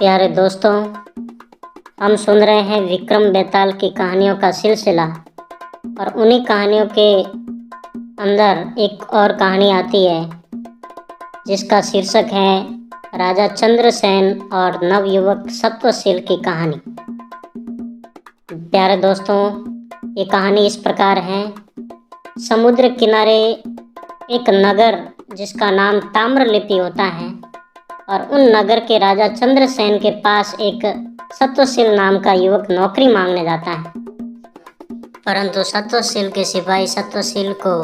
प्यारे दोस्तों, हम सुन रहे हैं विक्रम बेताल की कहानियों का सिलसिला। और उन्हीं कहानियों के अंदर एक और कहानी आती है जिसका शीर्षक है राजा चंद्रसेन और नवयुवक सत्वशील की कहानी। प्यारे दोस्तों, ये कहानी इस प्रकार है। समुद्र किनारे एक नगर जिसका नाम ताम्रलिप्ति होता है, और उन नगर के राजा चंद्रसेन के पास एक सत्वशील नाम का युवक नौकरी मांगने जाता है। परंतु सत्वशील के सिपाही सत्वशील को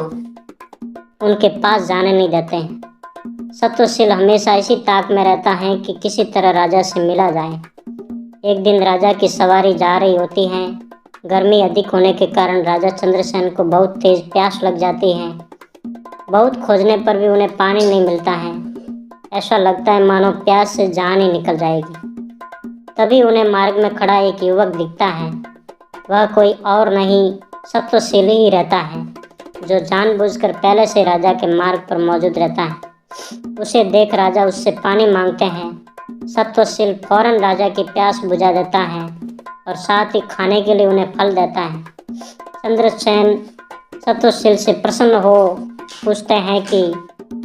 उनके पास जाने नहीं देते हैं। सत्वशील हमेशा इसी ताक में रहता है कि किसी तरह राजा से मिला जाए। एक दिन राजा की सवारी जा रही होती है। गर्मी अधिक होने के कारण राजा चंद्रसेन को बहुत तेज प्यास लग जाती है। बहुत खोजने पर भी उन्हें पानी नहीं मिलता है। ऐसा लगता है मानो प्यास से जान ही निकल जाएगी। तभी उन्हें मार्ग में खड़ा एक युवक दिखता है। वह कोई और नहीं, सत्वशील ही रहता है, जो जानबूझकर पहले से राजा के मार्ग पर मौजूद रहता है। उसे देख राजा उससे पानी मांगते हैं। सत्वशील फौरन राजा की प्यास बुझा देता है और साथ ही खाने के लिए उन्हें फल देता है। चंद्रसेन सत्वशील से प्रसन्न हो पूछते हैं कि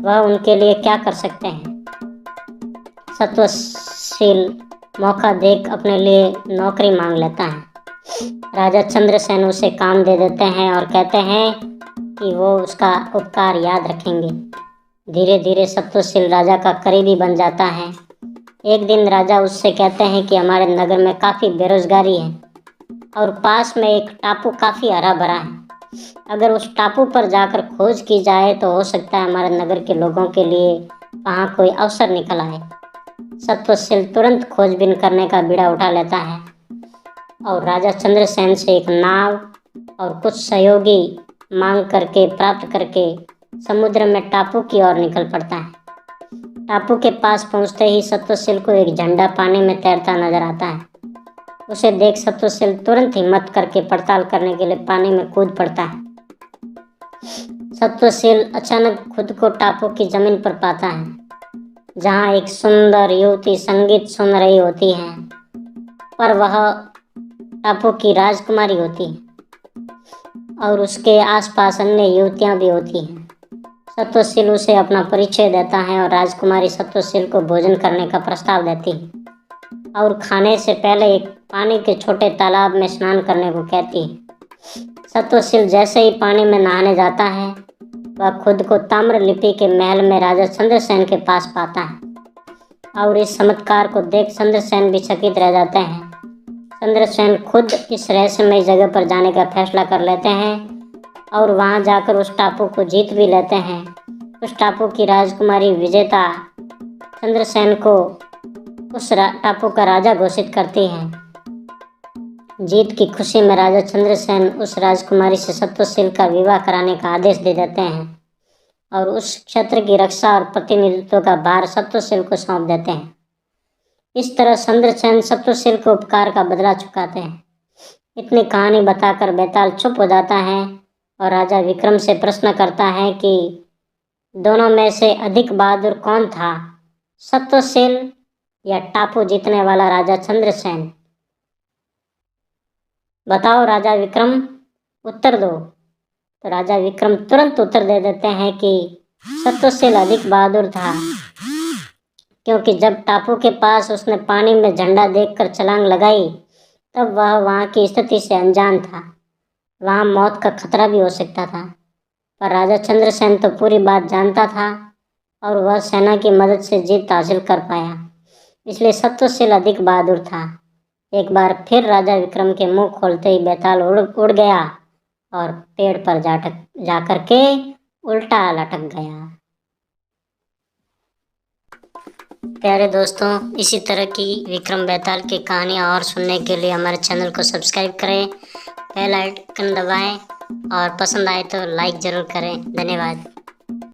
वह उनके लिए क्या कर सकते हैं। सत्वशील मौका देख अपने लिए नौकरी मांग लेता है। राजा चंद्रसेन उसे काम दे देते हैं और कहते हैं कि वो उसका उपकार याद रखेंगे। धीरे धीरे सत्वशील राजा का करीबी बन जाता है। एक दिन राजा उससे कहते हैं कि हमारे नगर में काफ़ी बेरोजगारी है और पास में एक टापू काफ़ी हरा भरा है। अगर उस टापू पर जाकर खोज की जाए तो हो सकता है हमारे नगर के लोगों के लिए वहाँ कोई अवसर निकल आए। सत्वशील तुरंत खोजबीन करने का बीड़ा उठा लेता है और राजा चंद्रसेन से एक नाव और कुछ सहयोगी प्राप्त करके समुद्र में टापू की ओर निकल पड़ता है। टापू के पास पहुंचते ही सत्वशील को एक झंडा पानी में तैरता नजर आता है। उसे देख सत्वशील तुरंत हिम्मत करके पड़ताल करने के लिए पानी में कूद पड़ता है। सत्वशील अचानक खुद को टापू की जमीन पर पाता है, जहाँ एक सुंदर युवती संगीत सुन रही होती है, पर वह टापू की राजकुमारी होती है और उसके आसपास अन्य युवतियाँ भी होती हैं। सत्वशील उसे अपना परिचय देता है और राजकुमारी सत्वशील को भोजन करने का प्रस्ताव देती है और खाने से पहले एक पानी के छोटे तालाब में स्नान करने को कहती है। सत्वशील जैसे ही पानी में नहाने जाता है, वह खुद को ताम्रलिप्ति के महल में राजा चंद्रसेन के पास पाता है और इस चमत्कार को देख चंद्रसेन भी चकित रह जाते हैं। चंद्रसेन खुद इस रहस्यमय जगह पर जाने का फैसला कर लेते हैं और वहां जाकर उस टापू को जीत भी लेते हैं। उस टापू की राजकुमारी विजेता चंद्रसेन को उस टापू का राजा घोषित करती है। जीत की खुशी में राजा चंद्रसेन उस राजकुमारी से सत्वशील का विवाह कराने का आदेश दे देते हैं और उस क्षेत्र की रक्षा और प्रतिनिधित्व का भार सत्वशील को सौंप देते हैं। इस तरह चंद्रसेन सत्वशील को उपकार का बदला चुकाते हैं। इतनी कहानी बताकर बेताल चुप हो जाता है और राजा विक्रम से प्रश्न करता है कि दोनों में से अधिक बहादुर कौन था, सत्वशील या टापू जीतने वाला राजा चंद्रसेन? बताओ राजा विक्रम, उत्तर दो। तो राजा विक्रम तुरंत उत्तर दे देते हैं कि सत्वशील अधिक बहादुर था, क्योंकि जब टापू के पास उसने पानी में झंडा देखकर छलांग लगाई तब वह वहाँ की स्थिति से अनजान था। वहाँ मौत का खतरा भी हो सकता था, पर राजा चंद्रसेन तो पूरी बात जानता था और वह सेना की मदद से जीत हासिल कर पाया। इसलिए सत्वशील अधिक बहादुर था। एक बार फिर राजा विक्रम के मुंह खोलते ही बेताल उड़ गया और पेड़ पर जाकर के उल्टा लटक गया। प्यारे दोस्तों, इसी तरह की विक्रम बेताल की कहानियाँ और सुनने के लिए हमारे चैनल को सब्सक्राइब करें, बेल आइकन दबाएं और पसंद आए तो लाइक ज़रूर करें। धन्यवाद।